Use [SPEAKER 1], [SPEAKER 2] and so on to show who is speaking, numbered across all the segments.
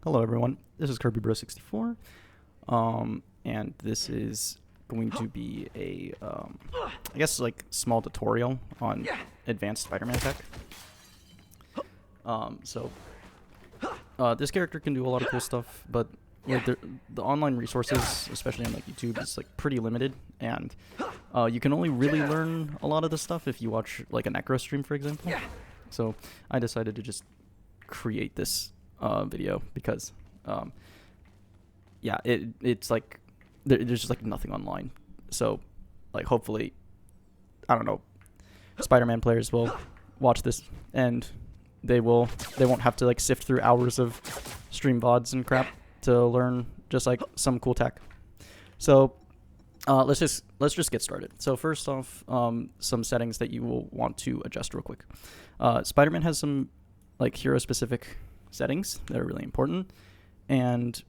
[SPEAKER 1] Hello everyone, this is KirbyBro64, and this is going to be a, I guess like small tutorial on advanced Spider-Man tech. This character can do a lot of cool stuff, but like the online resources, especially on like YouTube, is like pretty limited, and you can only really learn a lot of this stuff if you watch like a Necro stream, for example. So I decided to just create this video because it's like there's just like nothing online. So like hopefully, I don't know, Spider-Man players will watch this and they won't have to like sift through hours of stream VODs and crap to learn just like some cool tech. So let's just get started. So first off, some settings that you will want to adjust real quick. Spider-Man has some like hero specific settings that are really important. And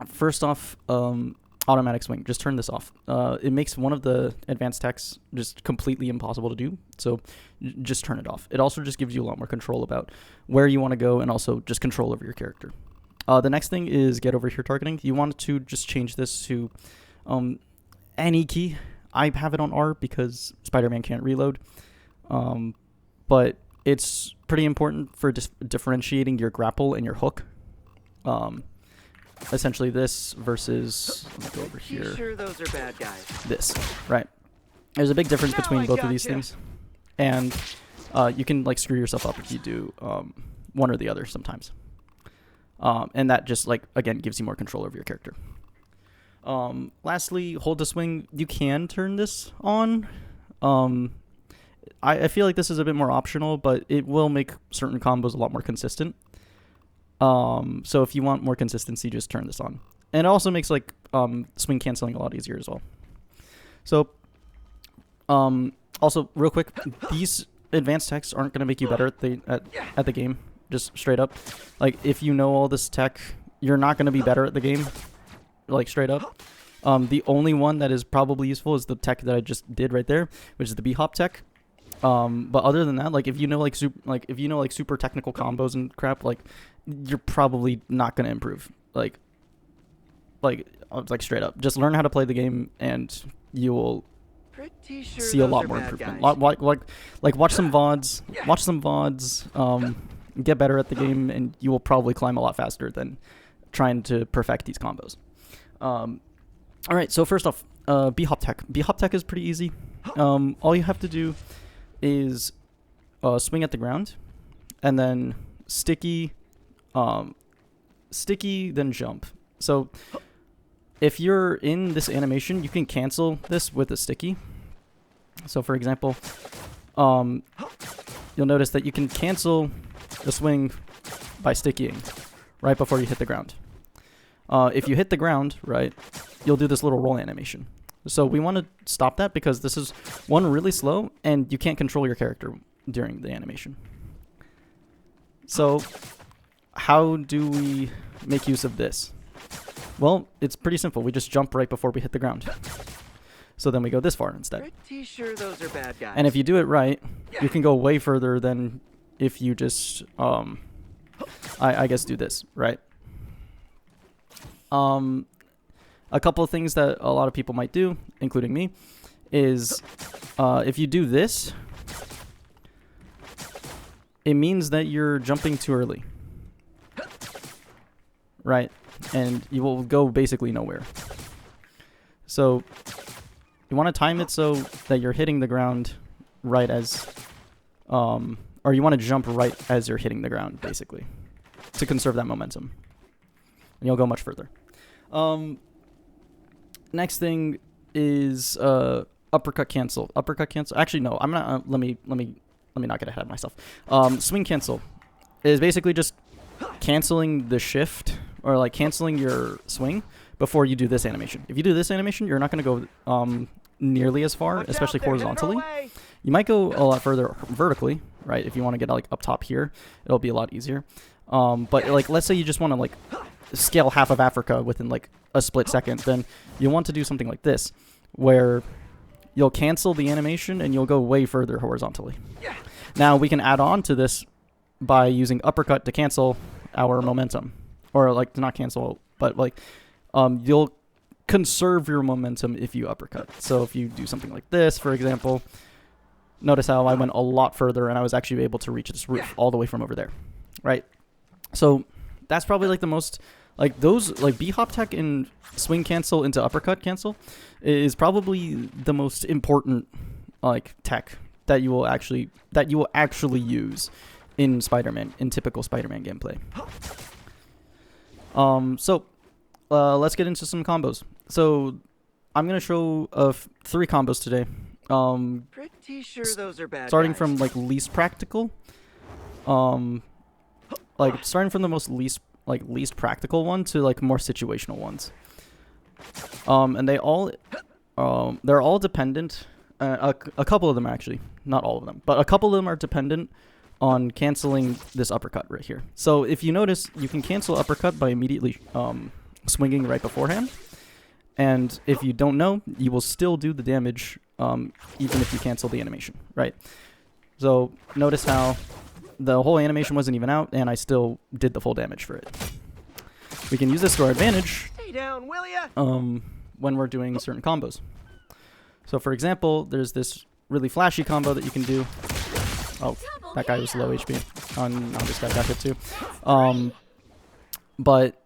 [SPEAKER 1] first off, automatic swing, just turn this off. It makes one of the advanced techs just completely impossible to do, so just turn it off. It also just gives you a lot more control about where you want to go and also just control over your character. The next thing is get over here targeting. You want to just change this to any key. I have it on R because Spider-Man can't reload, but it's pretty important for differentiating your grapple and your hook. Essentially this versus, let me go over here.
[SPEAKER 2] Sure those are bad guys.
[SPEAKER 1] This, right? There's a big difference between both of these things, and you can like screw yourself up if you do one or the other sometimes. And that just like again gives you more control over your character. Lastly, hold to swing. You can turn this on. I feel like this is a bit more optional, but it will make certain combos a lot more consistent. So if you want more consistency, just turn this on. And it also makes like swing canceling a lot easier as well. So also real quick, these advanced techs aren't going to make you better at the game, just straight up. Like if you know all this tech, you're not going to be better at the game, like straight up. The only one that is probably useful is the tech that I just did right there, which is the BHop Tech. But other than that, like if you know like super technical combos and crap, like you're probably not gonna improve. Like straight up, just learn how to play the game, and you will see a lot more improvement. Like watch some VODs, get better at the game, and you will probably climb a lot faster than trying to perfect these combos. All right, so first off, BHop Tech. BHop Tech is pretty easy. All you have to do is swing at the ground, and then sticky, then jump. So if you're in this animation, you can cancel this with a sticky. So for example, you'll notice that you can cancel the swing by stickying right before you hit the ground. If you hit the ground, right, you'll do this little roll animation. So we want to stop that because this is, one, really slow, and you can't control your character during the animation. So how do we make use of this? Well, it's pretty simple. We just jump right before we hit the ground. So then we go this far instead.
[SPEAKER 2] Pretty sure those are bad guys.
[SPEAKER 1] And if you do it right, you can go way further than if you just, I guess do this, right? A couple of things that a lot of people might do, including me, is if you do this, it means that you're jumping too early, right? And you will go basically nowhere. So you want to time it so that you're hitting the ground right as, or you want to jump right as you're hitting the ground, basically, to conserve that momentum. And you'll go much further. Next thing is Uppercut Cancel. Uppercut Cancel. Actually, no. I'm not. Let me not get ahead of myself. Swing Cancel is basically just canceling the shift, or like canceling your swing before you do this animation. If you do this animation, you're not going to go nearly as far, especially horizontally. You might go a lot further vertically, right? If you want to get like up top here, it'll be a lot easier. But like, let's say you just want to like scale half of Africa within like a split second, then you'll want to do something like this, where you'll cancel the animation and you'll go way further horizontally. Now we can add on to this by using uppercut to cancel our momentum. or like not cancel, but like you'll conserve your momentum if you uppercut. So if you do something like this, for example, notice how I went a lot further and I was actually able to reach this roof all the way from over there, right? So that's probably like the most, like those, like BHop Tech and swing cancel into uppercut cancel is probably the most important like tech that you will actually use in Spider-Man, in typical Spider-Man gameplay. So let's get into some combos. So I'm gonna show 3 combos today.
[SPEAKER 2] Pretty sure those are bad
[SPEAKER 1] Starting
[SPEAKER 2] guys.
[SPEAKER 1] from like least practical, like starting from the most least practical one to like more situational ones. And they're all dependent. A couple of them actually, not all of them, but a couple of them are dependent on canceling this uppercut right here. So if you notice, you can cancel uppercut by immediately swinging right beforehand. And if you don't know, you will still do the damage even if you cancel the animation, right? So notice how the whole animation wasn't even out, and I still did the full damage for it. We can use this to our advantage
[SPEAKER 2] Stay down, will ya?
[SPEAKER 1] when we're doing certain combos. So for example, there's this really flashy combo that you can do. Oh, that guy was low HP. No, this guy got hit too. But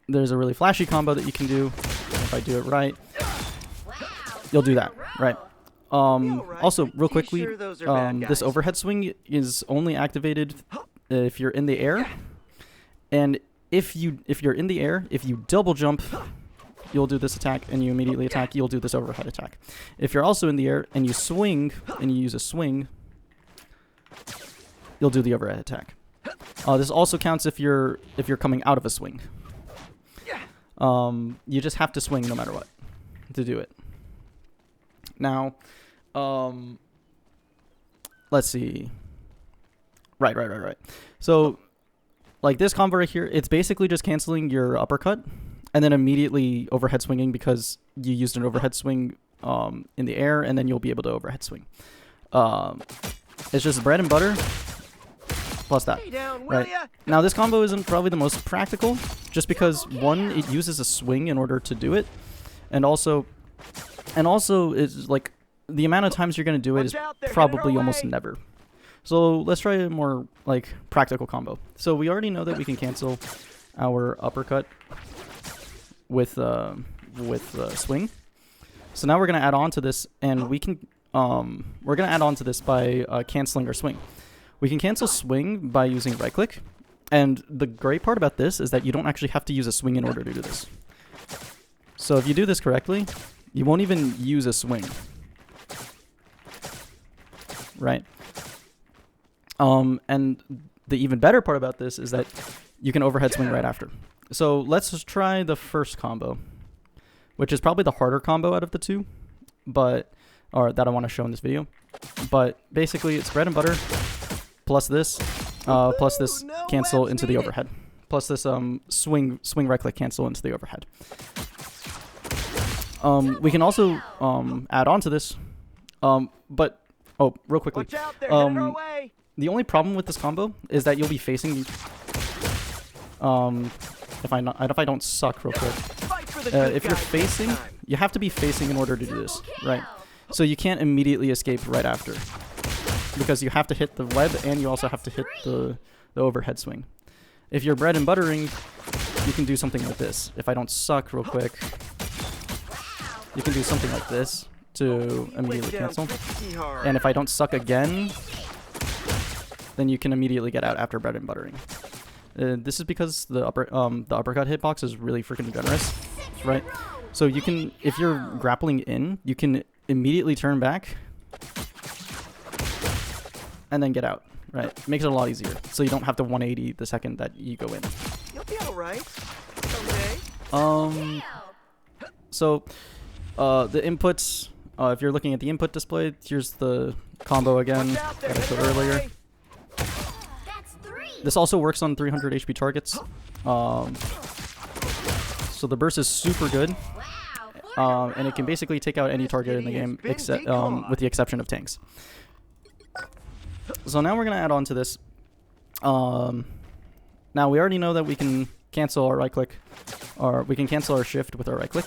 [SPEAKER 1] there's a really flashy combo that you can do. If I do it right, you'll do that, right? Also, real quickly,
[SPEAKER 2] Sure those are bad
[SPEAKER 1] this
[SPEAKER 2] guys.
[SPEAKER 1] overhead swing is only activated if you're in the air, and if you're in the air, if you double jump, you'll do this attack, and you immediately attack, you'll do this overhead attack. If you're also in the air and you swing and you use a swing, you'll do the overhead attack. This also counts if you're coming out of a swing. You just have to swing no matter what to do it. Now, let's see. Right. So, like this combo right here, it's basically just canceling your uppercut and then immediately overhead swinging because you used an overhead swing in the air, and then you'll be able to overhead swing. It's just bread and butter plus that.
[SPEAKER 2] Stay down, will
[SPEAKER 1] Right.
[SPEAKER 2] ya?
[SPEAKER 1] Now this combo isn't probably the most practical, just because one, it uses a swing in order to do it, and also it's like the amount of times you're gonna do it is
[SPEAKER 2] Watch out, they're headed
[SPEAKER 1] probably
[SPEAKER 2] our
[SPEAKER 1] almost
[SPEAKER 2] way.
[SPEAKER 1] never. So let's try a more like practical combo. So we already know that we can cancel our uppercut with swing. So now we're gonna add on to this, and we're gonna add on to this by canceling our swing. We can cancel swing by using right click, and the great part about this is that you don't actually have to use a swing in order to do this. So if you do this correctly, you won't even use a swing, right? And the even better part about this is that you can overhead swing right after. So let's just try the first combo, which is probably the harder combo out of the two, or that I want to show in this video. But basically, it's bread and butter plus this
[SPEAKER 2] No
[SPEAKER 1] cancel
[SPEAKER 2] webs
[SPEAKER 1] into the
[SPEAKER 2] needed.
[SPEAKER 1] overhead, plus this swing right click cancel into the overhead. We can also add on to this, but real quickly,
[SPEAKER 2] Watch out, they're headed our
[SPEAKER 1] um,
[SPEAKER 2] way.
[SPEAKER 1] the only problem with this combo is that you'll be facing. If I don't suck real quick,
[SPEAKER 2] Fight for the good
[SPEAKER 1] if you're
[SPEAKER 2] guys
[SPEAKER 1] facing,
[SPEAKER 2] this time.
[SPEAKER 1] you have to be facing in order to do this, right? So you can't immediately escape right after, because you have to hit the web and you also have to hit the overhead swing. If you're bread and buttering, you can do something like this. If I don't suck real quick, you can do something like this to immediately
[SPEAKER 2] Went down
[SPEAKER 1] cancel.
[SPEAKER 2] pretty hard.
[SPEAKER 1] And if I don't suck again, then you can immediately get out after bread and buttering. This is because the uppercut hitbox is really freaking generous, right? So you can, if you're grappling in, you can immediately turn back and then get out, right? It makes it a lot easier. So you don't have to 180 the second that you go in.
[SPEAKER 2] You'll be all right someday.
[SPEAKER 1] So the inputs, if you're looking at the input display, here's the combo again
[SPEAKER 2] Watch out, they're
[SPEAKER 1] that I showed
[SPEAKER 2] headed our
[SPEAKER 1] earlier.
[SPEAKER 2] way.
[SPEAKER 1] This also works on 300 HP targets. So the burst is super good. And it can basically take out any target in the game, except with the exception of tanks. So now we're gonna add on to this. Now we already know that we can cancel our right click, or we can cancel our shift with our right click.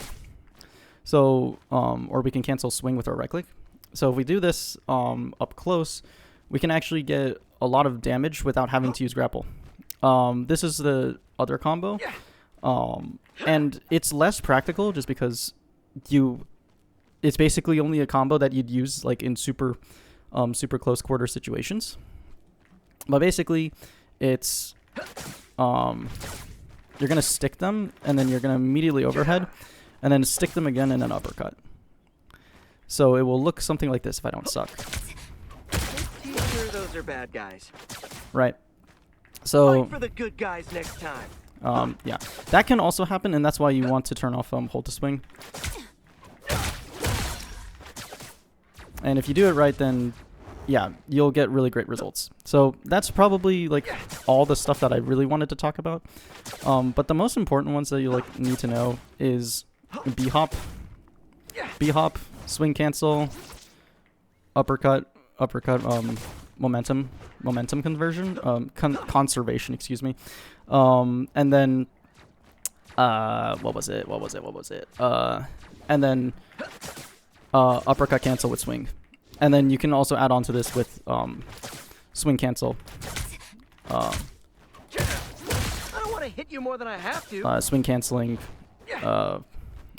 [SPEAKER 1] So, or we can cancel swing with our right click. So if we do this up close, we can actually get a lot of damage without having to use grapple. This is the other combo, and it's less practical just because it's basically only a combo that you'd use like in super close quarter situations. But basically, it's you're gonna stick them, and then you're gonna immediately overhead, and then stick them again in an uppercut. So it will look something like this if I don't suck.
[SPEAKER 2] Sure, those are bad guys.
[SPEAKER 1] Right. So
[SPEAKER 2] Fight for the good guys next time.
[SPEAKER 1] yeah, that can also happen, and that's why you want to turn off hold to swing. And if you do it right, then yeah, you'll get really great results. So that's probably like all the stuff that I really wanted to talk about. But the most important ones that you like need to know is BHop, swing cancel, uppercut, momentum conversion, conservation, excuse me. And then what was it? And then uppercut cancel with swing. And then you can also add on to this with swing cancel.
[SPEAKER 2] I don't want to hit you more than I have to.
[SPEAKER 1] Swing canceling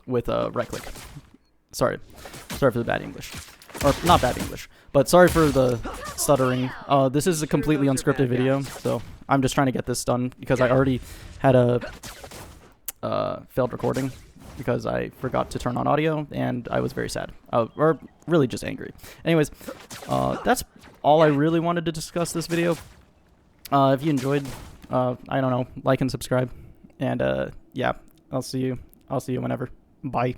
[SPEAKER 1] with right click. Sorry for the bad English. Or not bad English, but sorry for the stuttering. This is a completely unscripted video, so I'm just trying to get this done because I already had a failed recording because I forgot to turn on audio, and I was very sad. Or really just angry. Anyways, that's all I really wanted to discuss this video. If you enjoyed, I don't know, like and subscribe. And yeah, I'll see you whenever. Bye.